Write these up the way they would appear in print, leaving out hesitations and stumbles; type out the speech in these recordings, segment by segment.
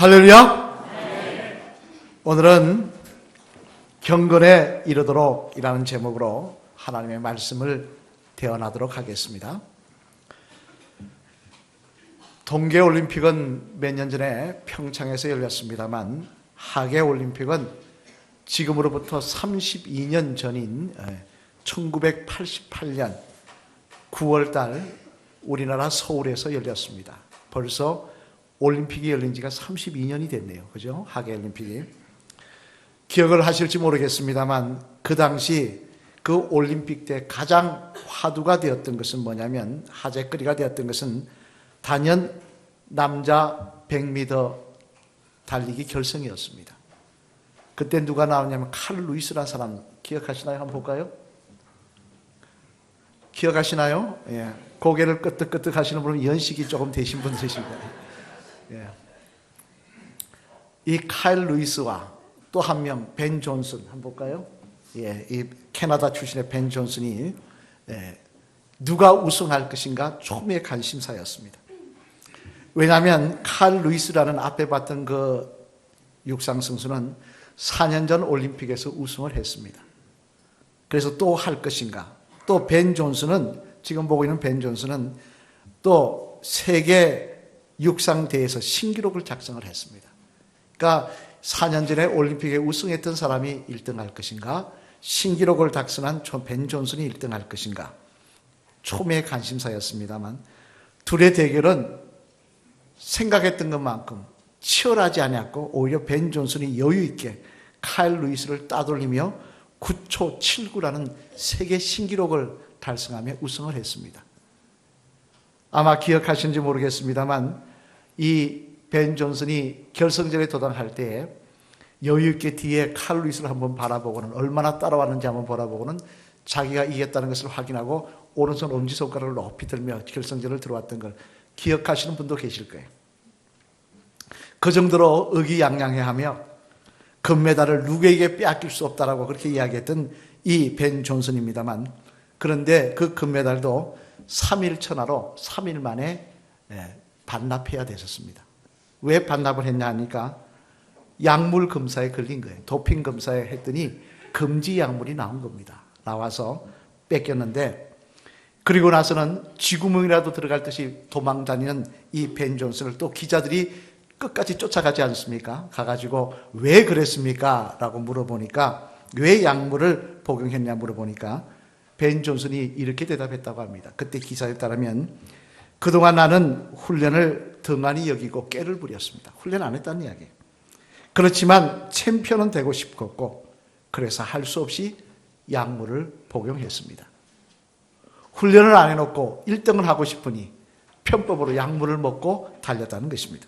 할렐루야! 네. 오늘은 경건에 이르도록 이라는 제목으로 하나님의 말씀을 대언하도록 하겠습니다. 동계올림픽은 몇 년 전에 평창에서 열렸습니다만 하계올림픽은 지금으로부터 32년 전인 1988년 9월달 우리나라 서울에서 열렸습니다. 벌써 올림픽이 열린 지가 32년이 됐네요. 그죠? 하계올림픽이. 기억을 하실지 모르겠습니다만 그 당시 그 올림픽 때 가장 화두가 되었던 것은 뭐냐면, 화제거리가 되었던 것은 단연 남자 100m 달리기 결승이었습니다. 그때 누가 나오냐면 칼 루이스라는 사람 기억하시나요? 한번 볼까요? 기억하시나요? 예. 고개를 끄덕끄덕 하시는 분은 연식이 조금 되신 분들이실 거예요. 예. 이 카일 루이스와 또 한 명 벤 존슨 한번 볼까요? 예, 이 캐나다 출신의 벤 존슨이 누가 우승할 것인가 초미의 관심사였습니다. 왜냐하면 카일 루이스라는 앞에 봤던 그 육상 선수는 4년 전 올림픽에서 우승을 했습니다. 그래서 또 할 것인가? 또 벤 존슨은, 지금 보고 있는 벤 존슨은 또 세계 육상대회에서 신기록을 작성을 했습니다. 그러니까 4년 전에 올림픽에 우승했던 사람이 1등할 것인가, 신기록을 작성한 벤 존슨이 1등할 것인가, 초미의 관심사였습니다만 둘의 대결은 생각했던 것만큼 치열하지 않았고 오히려 벤 존슨이 여유 있게 카일 루이스를 따돌리며 9초 79라는 세계 신기록을 달성하며 우승을 했습니다. 아마 기억하시는지 모르겠습니다만 이 벤 존슨이 결승전에 도전할 때 여유 있게 뒤에 카일 루이스를 한번 바라보고는, 얼마나 따라왔는지 한번 바라보고는 자기가 이겼다는 것을 확인하고 오른손 엄지손가락을 높이 들며 결승전을 들어왔던 걸 기억하시는 분도 계실 거예요. 그 정도로 의기양양해하며 금메달을 누구에게 빼앗길 수 없다라고 그렇게 이야기했던 이 벤 존슨입니다만, 그런데 그 금메달도 3일 천하로 3일 만에 반납해야 되셨습니다. 왜 반납을 했냐 하니까 약물 검사에 걸린 거예요. 도핑 검사에 했더니 금지 약물이 나온 겁니다. 나와서 뺏겼는데, 그리고 나서는 쥐구멍이라도 들어갈 듯이 도망다니는 이 벤 존슨을 또 기자들이 끝까지 쫓아가지 않습니까? 가가지고 왜 그랬습니까? 라고 물어보니까, 왜 약물을 복용했냐 물어보니까 벤 존슨이 이렇게 대답했다고 합니다. 그때 기사에 따르면, 그동안 나는 훈련을 등한히 여기고 깨를 부렸습니다. 훈련 안 했다는 이야기예요. 그렇지만 챔피언은 되고 싶었고 그래서 할 수 없이 약물을 복용했습니다. 훈련을 안 해놓고 1등을 하고 싶으니 편법으로 약물을 먹고 달렸다는 것입니다.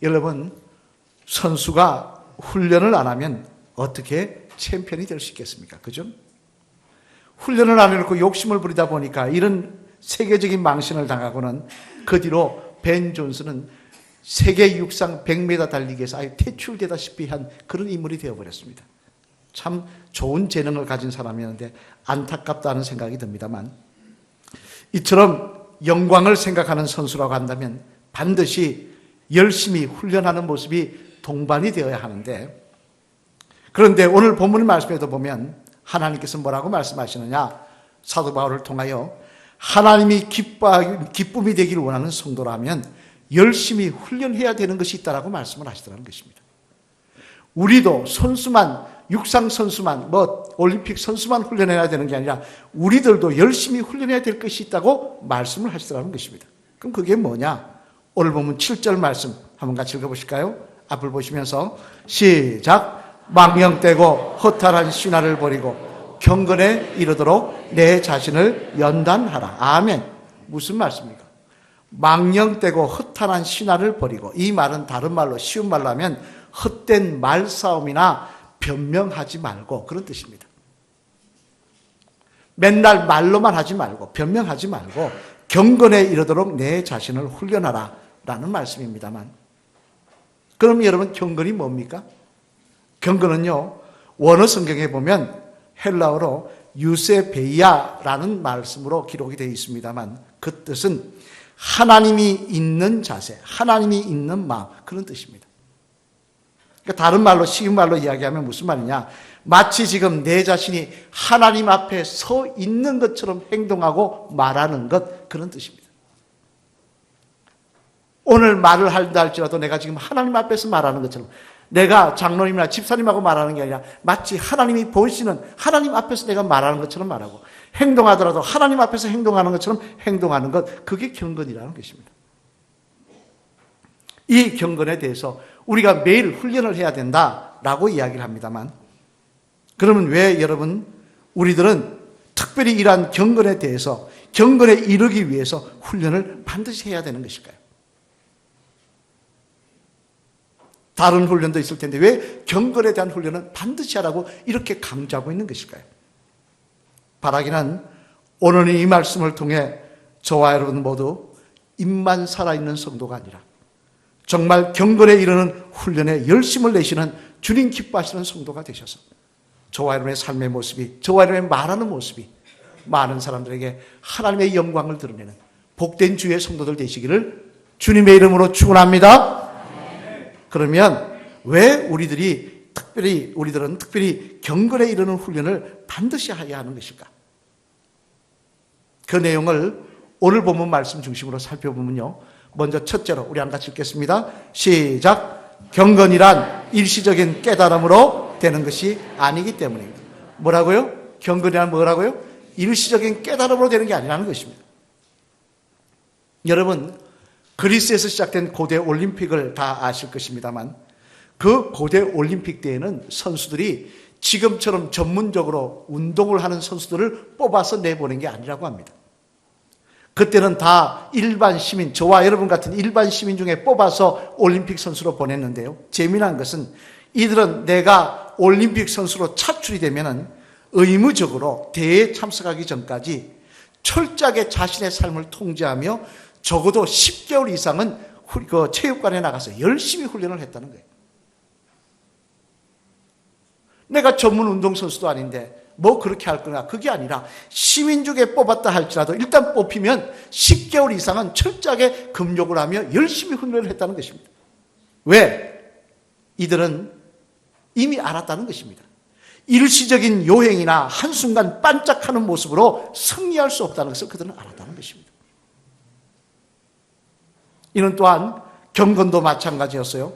여러분, 선수가 훈련을 안 하면 어떻게 챔피언이 될 수 있겠습니까? 그죠? 훈련을 안 해놓고 욕심을 부리다 보니까 이런 세계적인 망신을 당하고는 그 뒤로 벤 존슨은 세계 육상 100m 달리기에서 아예 퇴출되다시피 한 그런 인물이 되어버렸습니다. 참 좋은 재능을 가진 사람이었는데 안타깝다는 생각이 듭니다만, 이처럼 영광을 생각하는 선수라고 한다면 반드시 열심히 훈련하는 모습이 동반이 되어야 하는데, 그런데 오늘 본문 말씀에도 보면 하나님께서 뭐라고 말씀하시느냐, 사도 바울을 통하여 하나님이 기쁨이 되기를 원하는 성도라면 열심히 훈련해야 되는 것이 있다라고 말씀을 하시더라는 것입니다. 우리도 선수만, 육상 선수만, 올림픽 선수만 훈련해야 되는 게 아니라 우리들도 열심히 훈련해야 될 것이 있다고 말씀을 하시더라는 것입니다. 그럼 그게 뭐냐? 오늘 보면 7절 말씀 한번 같이 읽어보실까요? 앞을 보시면서 시작. 망령되고 허탈한 신화를 버리고 경건에 이르도록 내 자신을 연단하라. 아멘. 무슨 말씀입니까? 망령되고 허탈한 신화를 버리고, 이 말은 다른 말로, 쉬운 말로 하면 헛된 말싸움이나 변명하지 말고, 그런 뜻입니다. 맨날 말로만 하지 말고 변명하지 말고 경건에 이르도록 내 자신을 훈련하라 라는 말씀입니다만, 그럼 여러분 경건이 뭡니까? 경건은요, 원어 성경에 보면 헬라어로 유세베이아라는 말씀으로 기록이 되어 있습니다만 그 뜻은 하나님이 있는 자세, 하나님이 있는 마음, 그런 뜻입니다. 그러니까 다른 말로, 쉬운 말로 이야기하면 무슨 말이냐, 마치 지금 내 자신이 하나님 앞에 서 있는 것처럼 행동하고 말하는 것, 그런 뜻입니다. 오늘 말을 한다 할지라도 내가 지금 하나님 앞에서 말하는 것처럼, 내가 장로님이나 집사님하고 말하는 게 아니라 마치 하나님이 보시는 하나님 앞에서 내가 말하는 것처럼 말하고, 행동하더라도 하나님 앞에서 행동하는 것처럼 행동하는 것, 그게 경건이라는 것입니다. 이 경건에 대해서 우리가 매일 훈련을 해야 된다라고 이야기를 합니다만, 그러면 왜 여러분, 우리들은 특별히 이러한 경건에 대해서, 경건에 이르기 위해서 훈련을 반드시 해야 되는 것일까요? 다른 훈련도 있을 텐데 왜 경건에 대한 훈련은 반드시 하라고 이렇게 강조하고 있는 것일까요? 바라기는 오늘 이 말씀을 통해 저와 여러분 모두 입만 살아있는 성도가 아니라 정말 경건에 이르는 훈련에 열심을 내시는 주님 기뻐하시는 성도가 되셔서 저와 여러분의 삶의 모습이, 저와 여러분의 말하는 모습이 많은 사람들에게 하나님의 영광을 드러내는 복된 주의 성도들 되시기를 주님의 이름으로 축원합니다. 그러면 왜 우리들은 특별히 경건에 이르는 훈련을 반드시 해야 하는 것일까? 그 내용을 오늘 본문 말씀 중심으로 살펴보면요, 먼저 첫째로 우리 같이 읽겠습니다. 시작. 경건이란 일시적인 깨달음으로 되는 것이 아니기 때문입니다. 뭐라고요? 경건이란 뭐라고요? 일시적인 깨달음으로 되는 게 아니라는 것입니다. 여러분, 그리스에서 시작된 고대 올림픽을 다 아실 것입니다만, 그 고대 올림픽 때에는 선수들이 지금처럼 전문적으로 운동을 하는 선수들을 뽑아서 내보낸 게 아니라고 합니다. 그때는 다 일반 시민, 저와 여러분 같은 일반 시민 중에 뽑아서 올림픽 선수로 보냈는데요, 재미난 것은 이들은 내가 올림픽 선수로 차출이 되면은 의무적으로 대회에 참석하기 전까지 철저하게 자신의 삶을 통제하며 적어도 10개월 이상은 그 체육관에 나가서 열심히 훈련을 했다는 거예요. 내가 전문 운동선수도 아닌데 뭐 그렇게 할 거냐, 그게 아니라 시민 중에 뽑았다 할지라도 일단 뽑히면 10개월 이상은 철저하게 금욕을 하며 열심히 훈련을 했다는 것입니다. 왜? 이들은 이미 알았다는 것입니다. 일시적인 요행이나 한순간 반짝하는 모습으로 승리할 수 없다는 것을 그들은 알았다는 것입니다. 이는 또한 경건도 마찬가지였어요.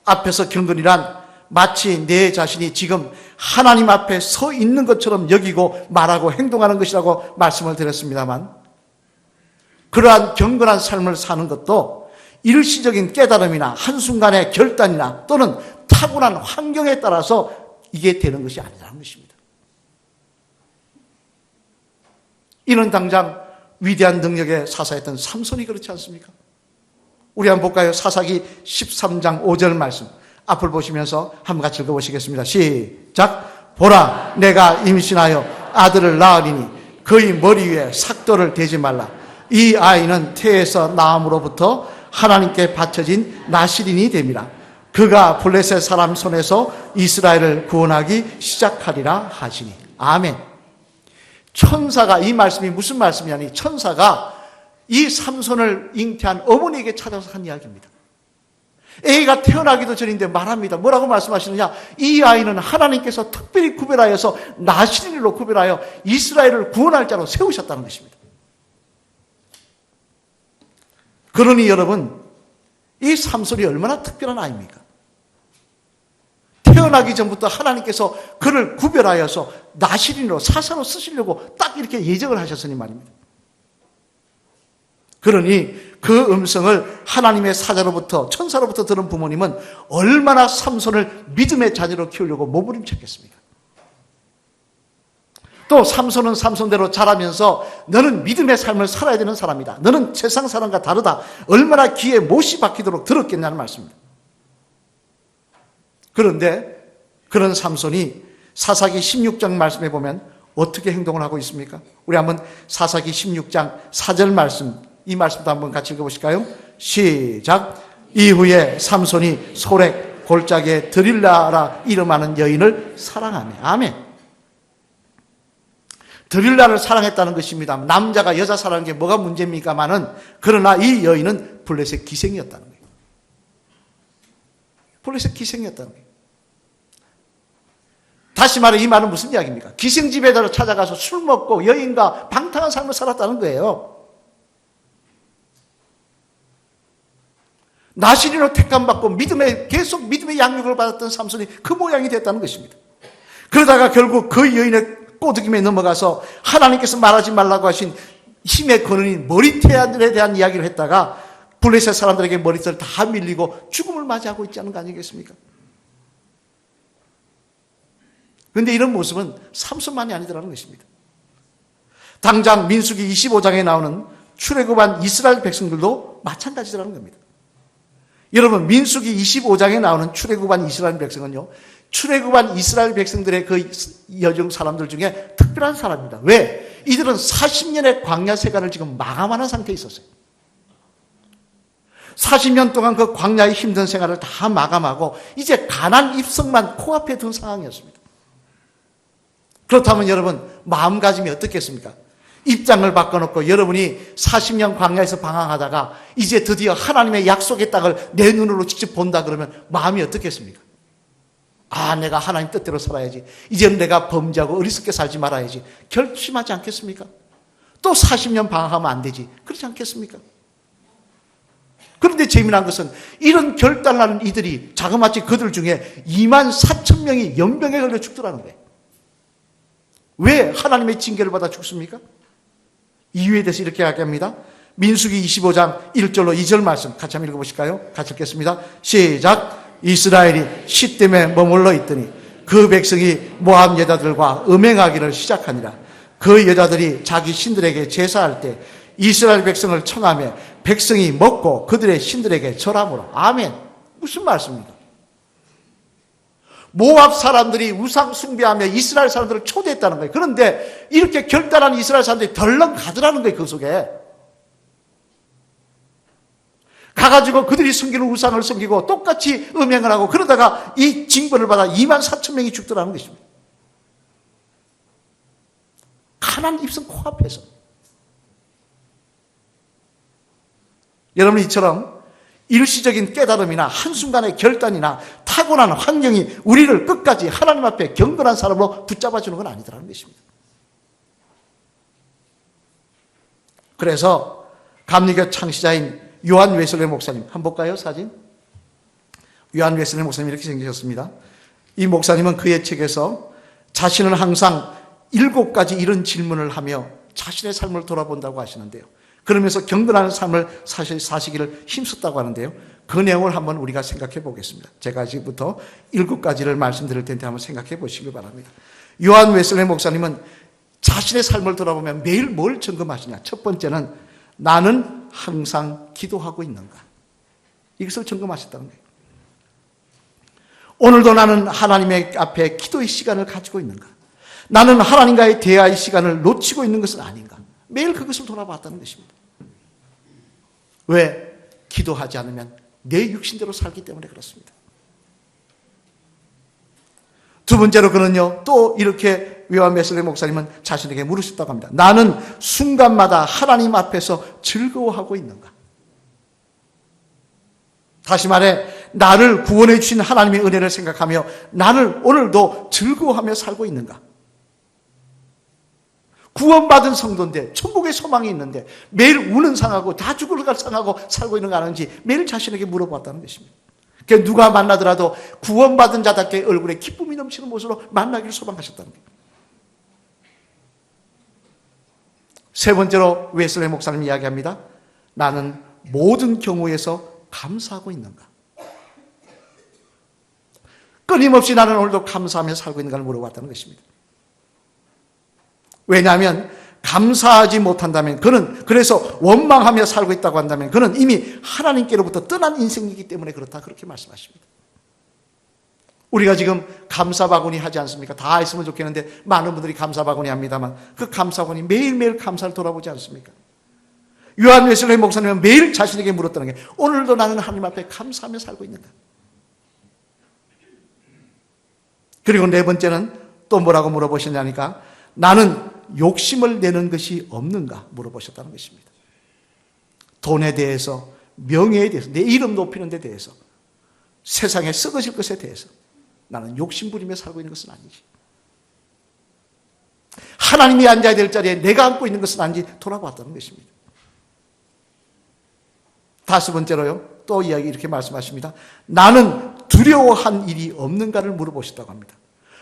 앞에서 경건이란 마치 내 자신이 지금 하나님 앞에 서 있는 것처럼 여기고 말하고 행동하는 것이라고 말씀을 드렸습니다만, 그러한 경건한 삶을 사는 것도 일시적인 깨달음이나 한순간의 결단이나 또는 타고난 환경에 따라서 이게 되는 것이 아니라는 것입니다. 이는 당장 위대한 능력의 사사였던 삼손이 그렇지 않습니까? 우리 한번 볼까요? 사사기 13장 5절 말씀 앞을 보시면서 한번 같이 읽어보시겠습니다. 시작. 보라, 내가 임신하여 아들을 낳으리니 그의 머리 위에 삭도를 대지 말라. 이 아이는 태에서 나음으로부터 하나님께 바쳐진 나실인이 됨이라. 그가 블레셋 사람 손에서 이스라엘을 구원하기 시작하리라 하시니. 아멘. 천사가, 이 말씀이 무슨 말씀이냐니, 천사가 이 삼손을 잉태한 어머니에게 찾아서 한 이야기입니다. 애가 태어나기도 전인데 말합니다. 뭐라고 말씀하시느냐? 이 아이는 하나님께서 특별히 구별하여서 나실인으로 구별하여 이스라엘을 구원할 자로 세우셨다는 것입니다. 그러니 여러분, 이 삼손이 얼마나 특별한 아이입니까? 태어나기 전부터 하나님께서 그를 구별하여서 나실인으로, 사사로 쓰시려고 딱 이렇게 예정을 하셨으니 말입니다. 그러니 그 음성을 하나님의 사자로부터, 천사로부터 들은 부모님은 얼마나 삼손을 믿음의 자녀로 키우려고 몸부림쳤겠습니까? 또 삼손은 삼손대로 자라면서 너는 믿음의 삶을 살아야 되는 사람이다, 너는 세상 사람과 다르다, 얼마나 귀에 못이 박히도록 들었겠냐는 말씀입니다. 그런데 그런 삼손이 사사기 16장 말씀에 보면 어떻게 행동을 하고 있습니까? 우리 한번 사사기 16장 4절 말씀, 이 말씀도 한번 같이 읽어보실까요? 시작. 이후에 삼손이 소렉 골짜기에 드릴라라 이름하는 여인을 사랑하며. 아멘. 드릴라를 사랑했다는 것입니다. 남자가 여자 사랑하는 게 뭐가 문제입니까마는, 그러나 이 여인은 블레셋 기생이었다는 거예요. 블레셋 기생이었다는 거예요. 다시 말해 이 말은 무슨 이야기입니까? 기생집에다 찾아가서 술 먹고 여인과 방탕한 삶을 살았다는 거예요. 나시린으로 택함받고 계속 믿음의 양육을 받았던 삼손이 그 모양이 됐다는 것입니다. 그러다가 결국 그 여인의 꼬드김에 넘어가서 하나님께서 말하지 말라고 하신 힘의 근원인 머리털에 대한 이야기를 했다가 블레셋 사람들에게 머리털을 다 밀리고 죽음을 맞이하고 있지 않은 거 아니겠습니까? 그런데 이런 모습은 삼손만이 아니더라는 것입니다. 당장 민수기 25장에 나오는 출애굽한 이스라엘 백성들도 마찬가지라는 겁니다. 여러분, 민수기 25장에 나오는 출애굽한 이스라엘 백성은요, 출애굽한 이스라엘 백성들의 그 여정 사람들 중에 특별한 사람입니다. 왜? 이들은 40년의 광야 세간을 지금 마감하는 상태에 있었어요. 40년 동안 그 광야의 힘든 생활을 다 마감하고 이제 가나안 입성만 코앞에 둔 상황이었습니다. 그렇다면 여러분, 마음가짐이 어떻겠습니까? 입장을 바꿔놓고 여러분이 40년 광야에서 방황하다가 이제 드디어 하나님의 약속의 땅을 내 눈으로 직접 본다 그러면 마음이 어떻겠습니까? 아, 내가 하나님 뜻대로 살아야지. 이제는 내가 범죄하고 어리석게 살지 말아야지. 결심하지 않겠습니까? 또 40년 방황하면 안 되지. 그렇지 않겠습니까? 그런데 재미난 것은 이런 결단하는 이들이 자그마치 그들 중에 24,000명이 연병에 걸려 죽더라는 거예요. 왜 하나님의 징계를 받아 죽습니까? 이유에 대해서 이렇게 이야기합니다. 민수기 25장 1절로 2절 말씀 같이 한번 읽어보실까요? 같이 읽겠습니다. 시작. 이스라엘이 시딤에 머물러 있더니 그 백성이 모압 여자들과 음행하기를 시작하니라. 그 여자들이 자기 신들에게 제사할 때 이스라엘 백성을 청하며 백성이 먹고 그들의 신들에게 절하므로. 아멘. 무슨 말씀입니까? 모압 사람들이 우상 숭배하며 이스라엘 사람들을 초대했다는 거예요. 그런데 이렇게 결단한 이스라엘 사람들이 덜렁 가더라는 거예요. 그 속에 가가지고 그들이 숨기는 우상을 숨기고 똑같이 음행을 하고 그러다가 이 징벌을 받아 24,000명이 죽더라는 것입니다. 가나안 입성 코앞에서. 여러분, 이처럼 일시적인 깨달음이나 한순간의 결단이나 타고난 환경이 우리를 끝까지 하나님 앞에 경건한 사람으로 붙잡아주는 건 아니더라는 것입니다. 그래서 감리교 창시자인 요한 웨슬레 목사님, 한번 볼까요? 사진. 요한 웨슬레 목사님 이렇게 생기셨습니다. 이 목사님은 그의 책에서 자신은 항상 7가지 이런 질문을 하며 자신의 삶을 돌아본다고 하시는데요. 그러면서 경건한 삶을 사시기를 힘썼다고 하는데요. 그 내용을 한번 우리가 생각해 보겠습니다. 제가 지금부터 7가지를 말씀드릴 텐데 한번 생각해 보시길 바랍니다. 요한 웨슬레 목사님은 자신의 삶을 돌아보면 매일 뭘 점검하시냐. 첫 번째는 나는 항상 기도하고 있는가. 이것을 점검하셨다는 거예요. 오늘도 나는 하나님의 앞에 기도의 시간을 가지고 있는가. 나는 하나님과의 대화의 시간을 놓치고 있는 것은 아닌가. 매일 그것을 돌아봤다는 것입니다. 왜? 기도하지 않으면 내 육신대로 살기 때문에 그렇습니다. 두 번째로 그는요, 또 이렇게 요한 웨슬레 목사님은 자신에게 물으셨다고 합니다. 나는 순간마다 하나님 앞에서 즐거워하고 있는가? 다시 말해, 나를 구원해 주신 하나님의 은혜를 생각하며 나를 오늘도 즐거워하며 살고 있는가? 구원받은 성도인데 천국의 소망이 있는데 매일 우는 상하고 다 죽을 갈 상하고 살고 있는 거 아는지 매일 자신에게 물어봤다는 것입니다. 그러니까 누가 만나더라도 구원받은 자답게 얼굴에 기쁨이 넘치는 모습으로 만나기를 소망하셨다는 거예요. 세 번째로 웨슬레 목사님이 이야기합니다. 나는 모든 경우에서 감사하고 있는가? 끊임없이 나는 오늘도 감사하며 살고 있는가를 물어봤다는 것입니다. 왜냐하면 감사하지 못한다면 그는 그래서 원망하며 살고 있다고 한다면 그는 이미 하나님께로부터 떠난 인생이기 때문에 그렇다 그렇게 말씀하십니다. 우리가 지금 감사바구니 하지 않습니까? 다 했으면 좋겠는데 많은 분들이 감사바구니 합니다만 그 감사바구니 매일매일 감사를 돌아보지 않습니까? 요한 웨슬레 목사님은 매일 자신에게 물었다는 게 오늘도 나는 하나님 앞에 감사하며 살고 있는가? 그리고 네 번째는 또 뭐라고 물어보시냐니까 나는 욕심을 내는 것이 없는가 물어보셨다는 것입니다. 돈에 대해서, 명예에 대해서, 내 이름 높이는 데 대해서, 세상에 썩어질 것에 대해서 나는 욕심 부리며 살고 있는 것은 아니지. 하나님이 앉아야 될 자리에 내가 앉고 있는 것은 아닌지 돌아봤다는 것입니다. 다섯 번째로요, 또 이야기 이렇게 말씀하십니다. 나는 두려워한 일이 없는가를 물어보셨다고 합니다.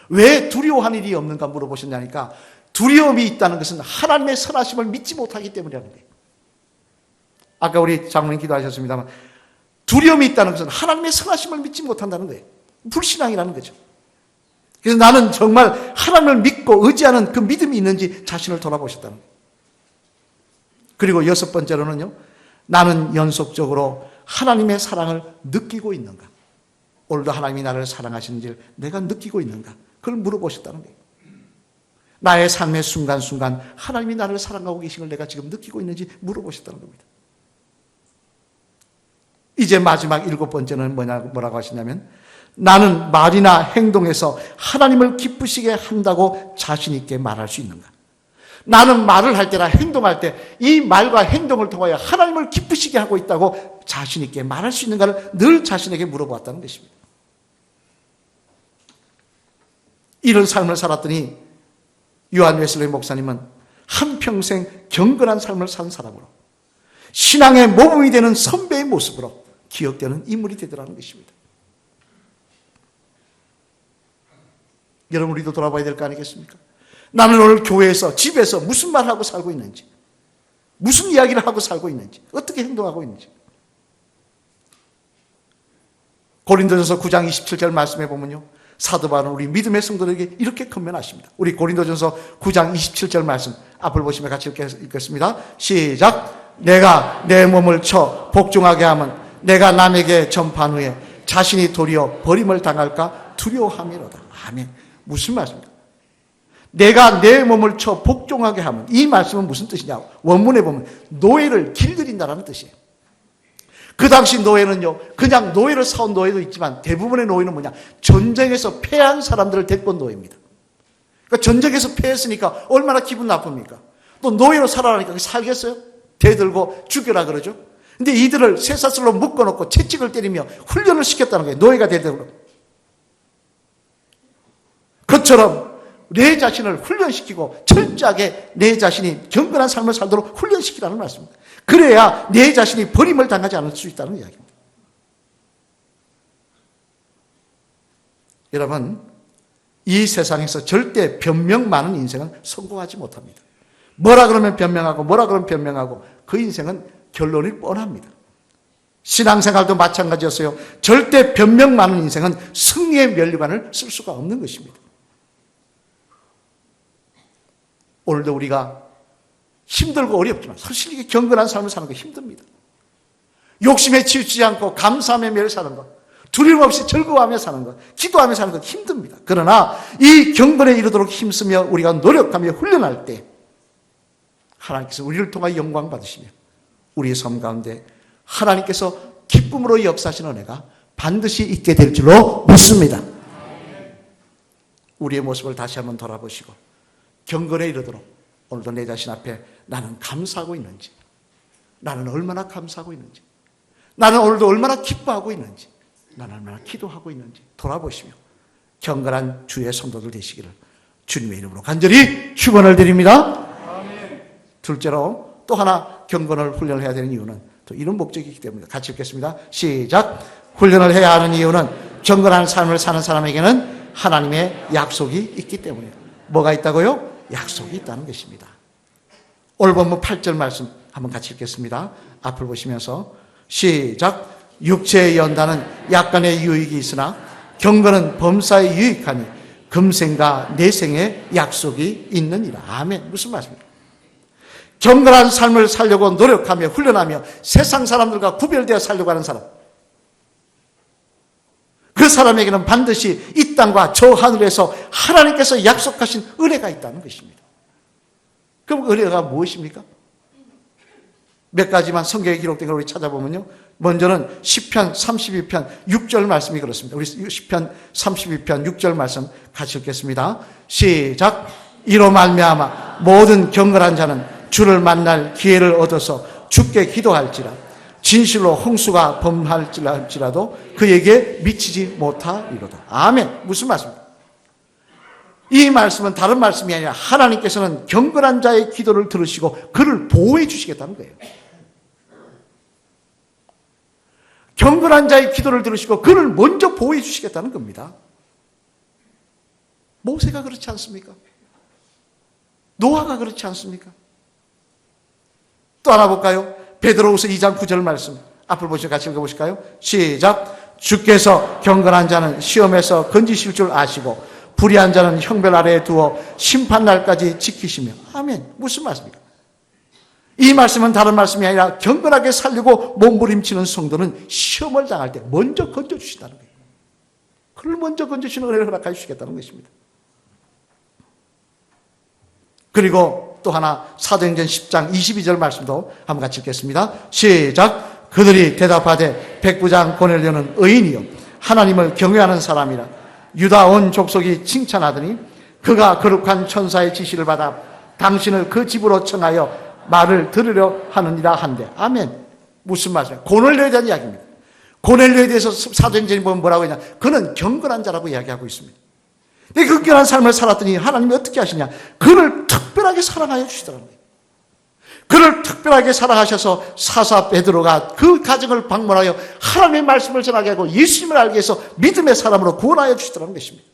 왜 두려워한 일이 없는가 물어보셨냐니까, 두려움이 있다는 것은 하나님의 선하심을 믿지 못하기 때문이라는 거예요. 아까 우리 장로님 기도하셨습니다만, 두려움이 있다는 것은 하나님의 선하심을 믿지 못한다는 거예요. 불신앙이라는 거죠. 그래서 나는 정말 하나님을 믿고 의지하는 그 믿음이 있는지 자신을 돌아보셨다는 거예요. 그리고 여섯 번째로는요, 나는 연속적으로 하나님의 사랑을 느끼고 있는가? 오늘도 하나님이 나를 사랑하시는지를 내가 느끼고 있는가? 그걸 물어보셨다는 거예요. 나의 삶의 순간순간 하나님이 나를 사랑하고 계신 걸 내가 지금 느끼고 있는지 물어보셨다는 겁니다. 이제 마지막 일곱 번째는 뭐라고 하시냐면, 나는 말이나 행동에서 하나님을 기쁘시게 한다고 자신 있게 말할 수 있는가? 나는 말을 할 때나 행동할 때 이 말과 행동을 통하여 하나님을 기쁘시게 하고 있다고 자신 있게 말할 수 있는가를 늘 자신에게 물어보았다는 것입니다. 이런 삶을 살았더니 요한 웨슬리 목사님은 한평생 경건한 삶을 산 사람으로, 신앙의 모범이 되는 선배의 모습으로 기억되는 인물이 되더라는 것입니다. 여러분, 우리도 돌아봐야 될 거 아니겠습니까? 나는 오늘 교회에서, 집에서 무슨 말을 하고 살고 있는지, 무슨 이야기를 하고 살고 있는지, 어떻게 행동하고 있는지. 고린도전서 9장 27절 말씀해 보면요, 사도 바울은 우리 믿음의 성도들에게 이렇게 권면하십니다. 우리 고린도전서 9장 27절 말씀 앞을 보시면 같이 읽겠습니다. 시작. 내가 내 몸을 쳐 복종하게 하면 내가 남에게 전파한 후에 자신이 도리어 버림을 당할까 두려워함이로다. 아멘. 무슨 말씀입니까? 내가 내 몸을 쳐 복종하게 하면, 이 말씀은 무슨 뜻이냐? 원문에 보면 노예를 길들인다라는 뜻이에요. 그 당시 노예는요, 그냥 노예를 사온 노예도 있지만 대부분의 노예는 뭐냐? 전쟁에서 패한 사람들을 데리고 온 노예입니다. 그러니까 전쟁에서 패했으니까 얼마나 기분 나쁩니까? 또 노예로 살아라니까 살겠어요? 대들고 죽여라 그러죠. 근데 이들을 쇠사슬로 묶어놓고 채찍을 때리며 훈련을 시켰다는 거예요. 노예가 되도록. 그처럼 내 자신을 훈련시키고 철저하게 내 자신이 경건한 삶을 살도록 훈련시키라는 말씀입니다. 그래야 내 자신이 버림을 당하지 않을 수 있다는 이야기입니다. 여러분, 이 세상에서 절대 변명 많은 인생은 성공하지 못합니다. 뭐라 그러면 변명하고 뭐라 그러면 변명하고, 그 인생은 결론이 뻔합니다. 신앙생활도 마찬가지였어요. 절대 변명 많은 인생은 승리의 면류관을 쓸 수가 없는 것입니다. 오늘도 우리가 힘들고 어렵지만 사실 이게 경건한 삶을 사는 거 힘듭니다. 욕심에 치우치지 않고 감사하며 매일 사는 것, 두려움 없이 즐거워하며 사는 것, 기도하며 사는 것 힘듭니다. 그러나 이 경건에 이르도록 힘쓰며 우리가 노력하며 훈련할 때 하나님께서 우리를 통하여 영광 받으시며 우리의 삶 가운데 하나님께서 기쁨으로 역사하시는 은혜가 반드시 있게 될 줄로 믿습니다. 우리의 모습을 다시 한번 돌아보시고 경건에 이르도록 오늘도 내 자신 앞에 나는 감사하고 있는지, 나는 얼마나 감사하고 있는지, 나는 오늘도 얼마나 기뻐하고 있는지, 나는 얼마나 기도하고 있는지 돌아보시며 경건한 주의 성도들 되시기를 주님의 이름으로 간절히 축원을 드립니다. 둘째로 또 하나 경건을 훈련을 해야 되는 이유는 또 이런 목적이 있기 때문에 같이 읽겠습니다. 시작. 훈련을 해야 하는 이유는 경건한 삶을 사는 사람에게는 하나님의 약속이 있기 때문이에요. 뭐가 있다고요? 약속이 있다는 것입니다. 오늘 본문 8절 말씀 한번 같이 읽겠습니다. 앞을 보시면서 시작. 육체의 연단은 약간의 유익이 있으나 경건은 범사에 유익하니 금생과 내생의 약속이 있느니라. 아멘. 무슨 말씀입니까? 경건한 삶을 살려고 노력하며 훈련하며 세상 사람들과 구별되어 살려고 하는 사람, 그 사람에게는 반드시 이 땅과 저 하늘에서 하나님께서 약속하신 은혜가 있다는 것입니다. 그럼 은혜가 무엇입니까? 몇 가지만 성경에 기록된 걸 우리 찾아보면요, 먼저는 시편 32편 6절 말씀이 그렇습니다. 우리 시편 32편 6절 말씀 같이 읽겠습니다. 시작. 이로 말미암아 모든 경건한 자는 주를 만날 기회를 얻어서 주께 기도할지라. 진실로 홍수가 범할지라도 그에게 미치지 못하리로다. 아멘. 무슨 말씀입니까? 이 말씀은 다른 말씀이 아니라 하나님께서는 경건한 자의 기도를 들으시고 그를 보호해 주시겠다는 거예요. 경건한 자의 기도를 들으시고 그를 먼저 보호해 주시겠다는 겁니다. 모세가 그렇지 않습니까? 노아가 그렇지 않습니까? 또 하나 볼까요? 베드로후서 2장 9절 말씀 앞을 보시고 같이 읽어보실까요? 시작. 주께서 경건한 자는 시험에서 건지실 줄 아시고 불의한 자는 형벌 아래에 두어 심판날까지 지키시며. 아멘. 무슨 말씀입니까? 이 말씀은 다른 말씀이 아니라 경건하게 살려고 몸부림치는 성도는 시험을 당할 때 먼저 건져주신다는 거예요. 그를 먼저 건져주시는 은혜를 허락해 주시겠다는 것입니다. 그리고 또 하나 사도행전 10장 22절 말씀도 한번 같이 읽겠습니다. 시작. 그들이 대답하되 백부장 고넬료는 의인이요 하나님을 경외하는 사람이라 유다 온 족속이 칭찬하더니 그가 거룩한 천사의 지시를 받아 당신을 그 집으로 청하여 말을 들으려 하느니라 한대. 아멘. 무슨 말이에요? 고넬료에 대한 이야기입니다. 고넬료에 대해서 사도행전에 보면 뭐라고 했냐? 그는 경건한 자라고 이야기하고 있습니다. 근데 경건한 삶을 살았더니 하나님이 어떻게 하시냐? 그를 특별하게 사랑하여 주시더라는 거예요. 그를 특별하게 사랑하셔서 사사 베드로가 그 가정을 방문하여 하나님의 말씀을 전하게 하고 예수님을 알게 해서 믿음의 사람으로 구원하여 주시더라는 것입니다.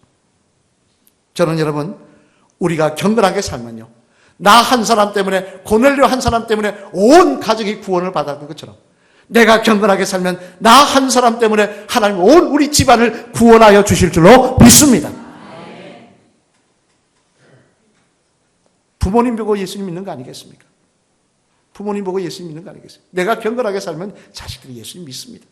저는 여러분, 우리가 경건하게 살면요, 나 한 사람 때문에, 고넬료 한 사람 때문에 온 가족이 구원을 받았던 것처럼 내가 경건하게 살면 나 한 사람 때문에 하나님 온 우리 집안을 구원하여 주실 줄로 믿습니다. 부모님 보고 예수님 믿는 거 아니겠습니까? 부모님 보고 예수님 믿는 거 아니겠어요? 내가 경건하게 살면 자식들이 예수님 믿습니다.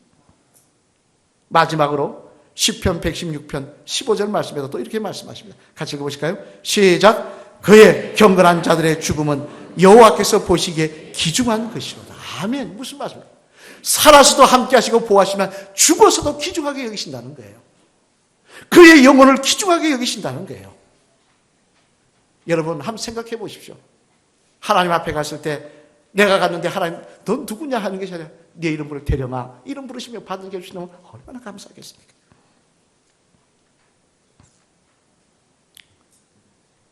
마지막으로 시편 116편 15절 말씀에서 또 이렇게 말씀하십니다. 같이 읽어보실까요? 시작. 그의 경건한 자들의 죽음은 여호와께서 보시기에 귀중한 것이로다. 아멘. 무슨 말씀입니까? 살아서도 함께 하시고 보호하시면 죽어서도 귀중하게 여기신다는 거예요. 그의 영혼을 귀중하게 여기신다는 거예요. 여러분 한번 생각해 보십시오. 하나님 앞에 갔을 때 내가 갔는데 하나님 넌 누구냐 하는 것이 아니라 네 이름을 데려마 이름 부르시며 받은 게 주시면 얼마나 감사하겠습니까?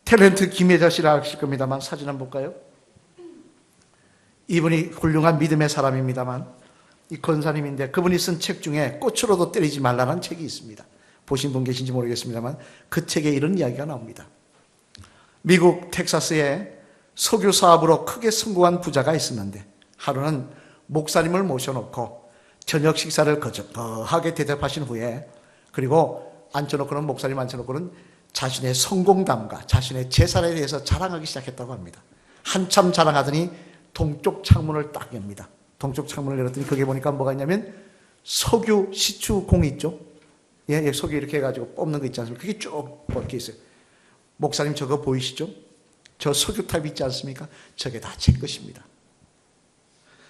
탤런트 김혜자 씨를 아실 겁니다만 사진 한번 볼까요? 이분이 훌륭한 믿음의 사람입니다만 이 권사님인데 그분이 쓴 책 중에 꽃으로도 때리지 말라는 책이 있습니다. 보신 분 계신지 모르겠습니다만 그 책에 이런 이야기가 나옵니다. 미국 텍사스에 석유 사업으로 크게 성공한 부자가 있었는데 하루는 목사님을 모셔놓고 저녁 식사를 거하게 대접하신 후에 그리고 앉혀놓고는 목사님 앉혀놓고는 자신의 성공담과 자신의 재산에 대해서 자랑하기 시작했다고 합니다. 한참 자랑하더니 동쪽 창문을 딱 엽니다. 동쪽 창문을 열었더니 거기에 보니까 뭐가 있냐면 석유 시추공이 있죠. 예, 석유 이렇게 해가지고 뽑는 거 있지 않습니까? 그게 쭉 이렇게 있어요. 목사님 저거 보이시죠? 저 석유탑 있지 않습니까? 저게 다 제 것입니다.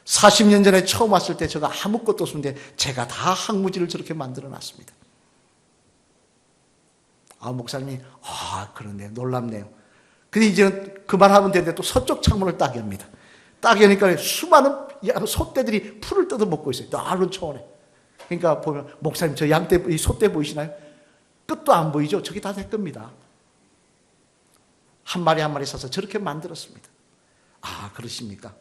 40년 전에 처음 왔을 때 저거 아무것도 없었는데 제가 다 항무지를 저렇게 만들어 놨습니다. 목사님이 그런데요. 놀랍네요. 근데 이제는 그만하면 되는데 또 서쪽 창문을 딱 엽니다. 딱 여니까 수많은 소떼들이 풀을 뜯어 먹고 있어요. 넓은 초원에. 그러니까 보면 목사님 저 양떼 이 소떼 보이시나요? 끝도 안 보이죠? 저게 다 내 겁니다. 한 마리 한 마리 사서 저렇게 만들었습니다. 그러십니까?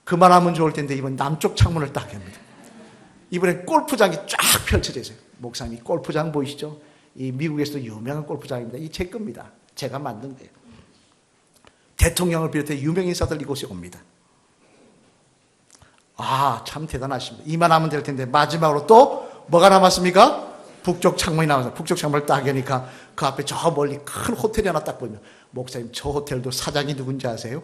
그만하면 좋을 텐데 이번 남쪽 창문을 딱 엽니다. 이번엔 골프장이 쫙 펼쳐져 있어요. 목사님 골프장 보이시죠? 이 미국에서도 유명한 골프장입니다. 이 제 겁니다. 제가 만든 거예요. 대통령을 비롯해 유명 인사들 이곳에 옵니다. 참 대단하십니다. 이만하면 될 텐데 마지막으로 또 뭐가 남았습니까? 북쪽 창문이 나와서 북쪽 창문을 딱 여니까 그 앞에 저 멀리 큰 호텔이 하나 딱 보이면 목사님 저 호텔도 사장이 누군지 아세요?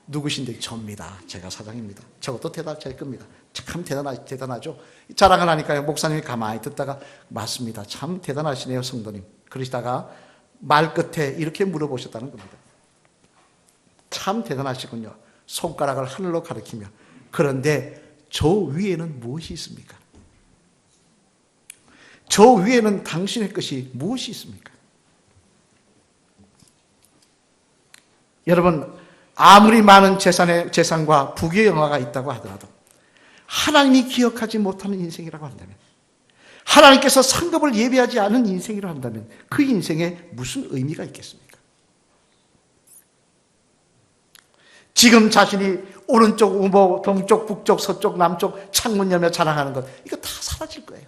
누구신데? 접니다. 제가 사장입니다. 저것도 제 겁니다. 참 대단하죠. 자랑을 하니까요. 목사님이 가만히 듣다가 맞습니다. 참 대단하시네요, 성도님. 그러시다가 말 끝에 이렇게 물어보셨다는 겁니다. 참 대단하시군요. 손가락을 하늘로 가리키며 그런데 저 위에는 무엇이 있습니까? 저 위에는 당신의 것이 무엇이 있습니까? 여러분, 아무리 많은 재산과 부귀의 영화가 있다고 하더라도 하나님이 기억하지 못하는 인생이라고 한다면, 하나님께서 상급을 예비하지 않은 인생이라고 한다면 그 인생에 무슨 의미가 있겠습니까? 지금 자신이 오른쪽 우모, 동쪽, 북쪽, 서쪽, 남쪽 창문 열며 자랑하는 것, 이거 다 사라질 거예요.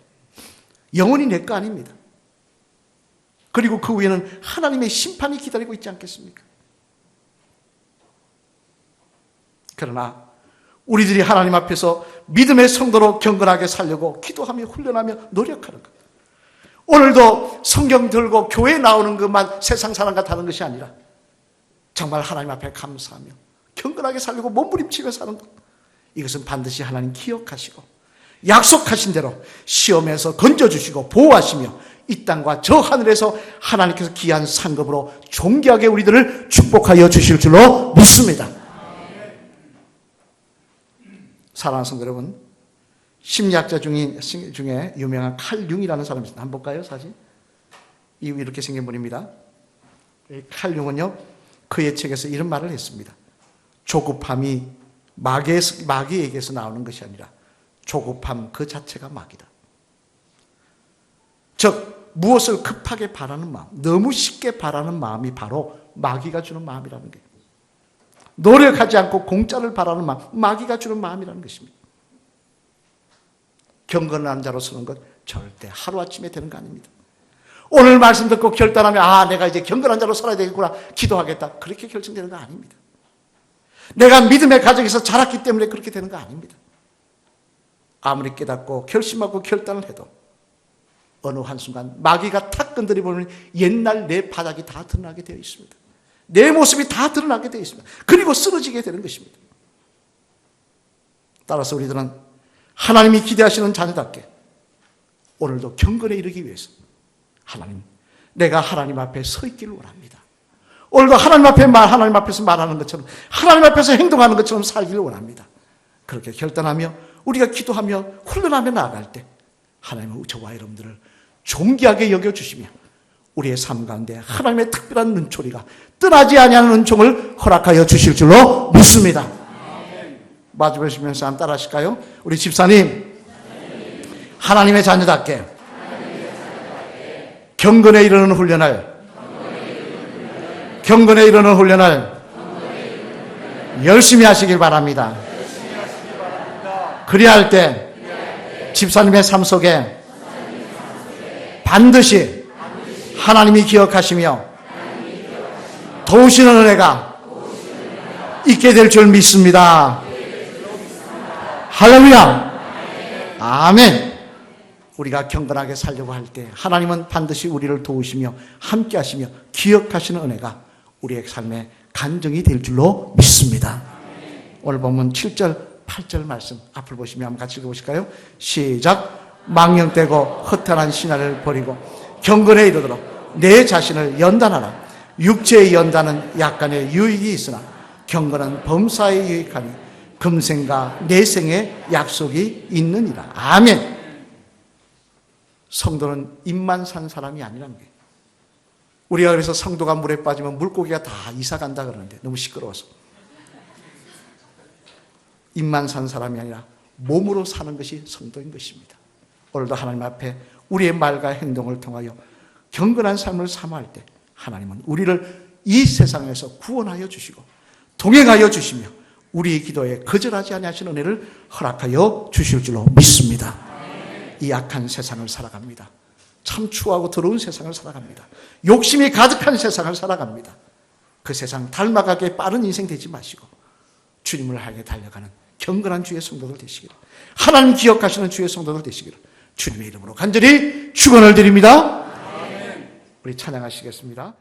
영원히 내 거 아닙니다. 그리고 그 위에는 하나님의 심판이 기다리고 있지 않겠습니까? 그러나 우리들이 하나님 앞에서 믿음의 성도로 경건하게 살려고 기도하며 훈련하며 노력하는 것. 오늘도 성경 들고 교회 나오는 것만 세상 사람과 다른 것이 아니라 정말 하나님 앞에 감사하며 경건하게 살려고 몸부림치며 사는 것. 이것은 반드시 하나님 기억하시고 약속하신 대로 시험에서 건져주시고 보호하시며 이 땅과 저 하늘에서 하나님께서 귀한 상급으로 존귀하게 우리들을 축복하여 주실 줄로 믿습니다. 사랑하는 성도 여러분, 심리학자 중에 유명한 칼 융이라는 사람이 있습니다. 한번 볼까요, 사진? 이렇게 생긴 분입니다. 칼 융은요, 그의 책에서 이런 말을 했습니다. 조급함이 마귀에게서 나오는 것이 아니라 조급함 그 자체가 마귀다. 즉 무엇을 급하게 바라는 마음, 너무 쉽게 바라는 마음이 바로 마귀가 주는 마음이라는 거예요. 노력하지 않고 공짜를 바라는 마음, 마귀가 주는 마음이라는 것입니다. 경건한 자로 서는 것 절대 하루아침에 되는 거 아닙니다. 오늘 말씀 듣고 결단하면 내가 이제 경건한 자로 살아야 되겠구나, 기도하겠다, 그렇게 결정되는 거 아닙니다. 내가 믿음의 가정에서 자랐기 때문에 그렇게 되는 거 아닙니다. 아무리 깨닫고 결심하고 결단을 해도 어느 한순간 마귀가 탁 건드려보면 옛날 내 바닥이 다 드러나게 되어 있습니다. 내 모습이 다 드러나게 되어 있습니다. 그리고 쓰러지게 되는 것입니다. 따라서 우리들은 하나님이 기대하시는 자녀답게 오늘도 경건에 이르기 위해서 하나님, 내가 하나님 앞에 서 있기를 원합니다. 오늘도 하나님 앞에서 말하는 것처럼, 하나님 앞에서 행동하는 것처럼 살기를 원합니다. 그렇게 결단하며 우리가 기도하며 훈련하며 나아갈 때 하나님은 저와 여러분들을 존귀하게 여겨주시며 우리의 삶 가운데 하나님의 특별한 눈초리가 떠나지 아니하는 은총을 허락하여 주실 줄로 믿습니다. 마주 보시면서 한번 따라 하실까요? 우리 집사님, 하나님의 자녀답게 경건에 이르는 훈련을 열심히 하시길 바랍니다. 그리할 때 집사님의 삶 속에 반드시 하나님이 기억하시며 도우시는 은혜가 있게 될 줄 믿습니다. 할렐루야. 아멘. 우리가 경건하게 살려고 할 때 하나님은 반드시 우리를 도우시며 함께 하시며 기억하시는 은혜가 우리의 삶에 간증이 될 줄로 믿습니다. 오늘 본문 7절 8절 말씀 앞을 보시면 한번 같이 읽어보실까요? 시작. 망령되고 허탄한 신화를 버리고 경건에 이르도록 내 자신을 연단하라. 육체의 연단은 약간의 유익이 있으나 경건은 범사에 유익하니 금생과 내생의 약속이 있느니라. 아멘. 성도는 입만 산 사람이 아니라는 거예요. 우리가 그래서 성도가 물에 빠지면 물고기가 다 이사 간다 그러는데 너무 시끄러워서. 입만 산 사람이 아니라 몸으로 사는 것이 성도인 것입니다. 오늘도 하나님 앞에 우리의 말과 행동을 통하여 경건한 삶을 사모할 때 하나님은 우리를 이 세상에서 구원하여 주시고 동행하여 주시며 우리의 기도에 거절하지 아니하시는 은혜를 허락하여 주실 줄로 믿습니다. 이 악한 세상을 살아갑니다. 참 추하고 더러운 세상을 살아갑니다. 욕심이 가득한 세상을 살아갑니다. 그 세상 닮아가게 빠른 인생 되지 마시고 주님을 향해 달려가는 경건한 주의 성도들 되시기를, 하나님 기억하시는 주의 성도들 되시기를 주님의 이름으로 간절히 축원을 드립니다. 우리 찬양하시겠습니다.